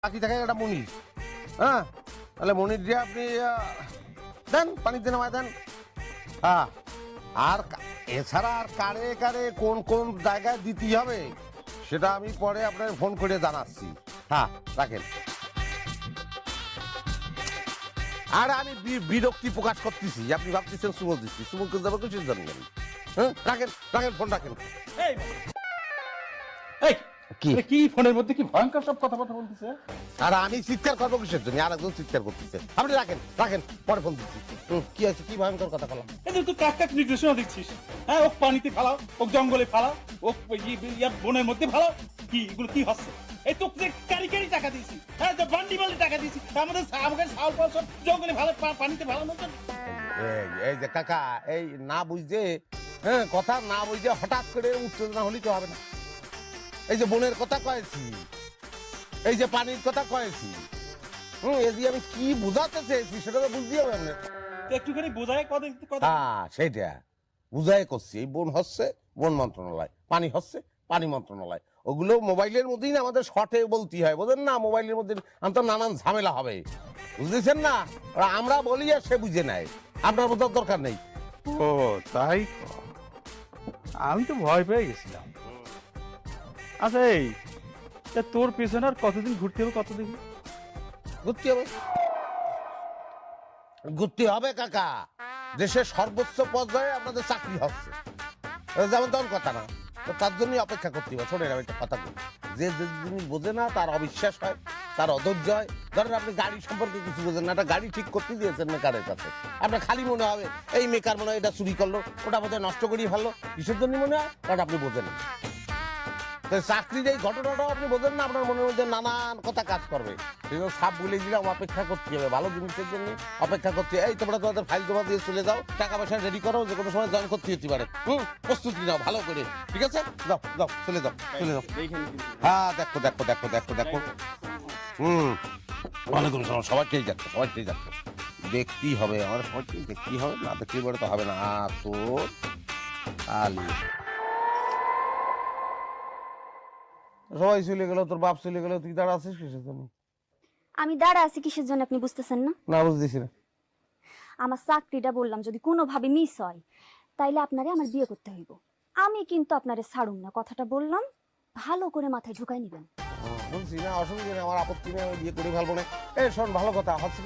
বাকি থাকে একটা মনির। হ্যাঁ, তাহলে মনির দিয়ে আপনি দেন, পানিতে নামায় দেন। হ্যাঁ, আর এছাড়া আর কারে কারে কোন কোন জায়গায় দিতে হবে সেটা আমি পরে আপনার ফোন করে জানাচ্ছি। হ্যাঁ, রাখেন। আর আমি বিরক্তি প্রকাশ করতেছি, আপনি ভাবতেছেন সুমন দিচ্ছি, সুমন করে যাবো কিছু জানেন। হ্যাঁ, রাখেন রাখেন, ফোন রাখেন। এই এই কি কি ফোনের মধ্যে কি ভয়ঙ্কর সব কথাবার্তা বলতেছে? আর আমি চিৎকার করবো কিসের জন্য? আর একজন চিৎকার করতেছে। আপনি রাখেন রাখেন, পরে ফোন দিচ্ছি। কি আছে, কি ভয়ঙ্কর কথা বলা? এই যে তুই কাক কাক নির্দেশনা দিচ্ছিস। হ্যাঁ, ও পানিতে ফালাও, ও জঙ্গলে ফালাও, ও বনের মধ্যে ফালাও। কি এগুলো কি হচ্ছে? এই তো কারি কারি টাকা দিয়েছি, হ্যাঁ, বান্ডি বান্ডি টাকা দিয়েছি, আমাদের সাল পাল সব জঙ্গলে ভালো, পানিতে ফালানোর জন্য। এই যে কাকা, এই না বুঝতে, হ্যাঁ, কথা না বুঝতে হঠাৎ করে উত্তেজনা হলে তো হবে না। এই যে বনের কথা কয়েছি, এই যে পানির কথা কয়েছি, এই দিয়ে আমি কি বোঝাতে চেয়েছি সেটা তো বুঝতে হবে আপনার। একটুখানি বোঝায় কথা। হ্যাঁ, সেইটা বুঝাই করছি। এই বন হচ্ছে বন মন্ত্রণালয়, পানি হচ্ছে পানি মন্ত্রণালয়। ওগুলো মোবাইলের মধ্যেই না আমাদের শর্টে বলতে হয়, বোঝেন না? মোবাইলের মধ্যে তো নানান ঝামেলা হবে, বুঝতেছেন না? আমরা বলি আর সে বুঝে নেয়, আপনার বোঝার দরকার নেই। ও তাই, আমি তো ভয় পেয়ে গেছিলাম। আচ্ছা, এই তোর পেছনে আর কতদিন ঘুরতে হবে, কতদিন ঘুরতে হবে? ঘুরতে হবে কাকা, দেশের সর্বোচ্চ পর্যায়ে আপনাদের চাকরি হচ্ছে, যেমন তেমন কথা না। তো তার জন্যই অপেক্ষা করতে হবে। শোনেন, আমি একটা কথা বলি, যে জিনিস বোঝে না তার অবিশ্বাস হয়, তার অধৈর্য হয়। ধরেন আপনি গাড়ি সম্পর্কে কিছু বোঝেন না, একটা গাড়ি ঠিক করতে দিয়েছেন মেকারের কাছে, আপনার খালি মনে হবে এই মেকার মনে হয় এটা চুরি করলো, ওটা বোধহয় নষ্ট করিয়ে ফেললো। কিসের জন্য মনে হয়? কারণ আপনি বোঝেন না। চাকরির এই ঘটনাটাও আপনি বোঝেন না, আপনার মনের মধ্যে নানান কথা কাজ করবে। সাপ বলে দিলাম, অপেক্ষা করতে হবে, ভালো জিনিসের জন্য অপেক্ষা করতে। এই তোমরা তোমাদের ফাইল জমা দিয়ে চলে যাও, টাকা পয়সা রেডি করো, যে কোনো সময় জয়েন করতে হতে পারে। প্রস্তুতি নাও ভালো করে, ঠিক আছে? যাও যাও, চলে যাও চলে যাও। হ্যাঁ, দেখো দেখো দেখো দেখো দেখো। ওয়ালাইকুম সালাম। সবাইকেই যাচ্ছে, সবাইকেই যাচ্ছে, দেখতেই হবে, আমার সবাইকেই দেখতেই হবে, না দেখতেই পারে তো হবে না। তো আলি সবাই চলে গেল, তোর বাপ চলে গেল, তুই দাঁড়া আছিস কিসের জন্য? আমি দাঁড়া আছি কিসের জন্য আপনি বুঝতেছেন না? না, বুঝতেছি না। আমার চাকরিটা বললাম যদি কোনোভাবে মিস হয় তাইলে আপনারে আমার বিয়ে করতে হইব। আমি কিন্তু আপনারে ছাড়ুম না, কথাটা বললাম, ভালো করে মাথায় ঢুকাই নিবেন। বলছি না, অসুবিধা নেই, আমার আপত্তি নেই, আমি বিয়ে করে ফেলবো না। এই শোন, ভালো কথা হচ্ছে।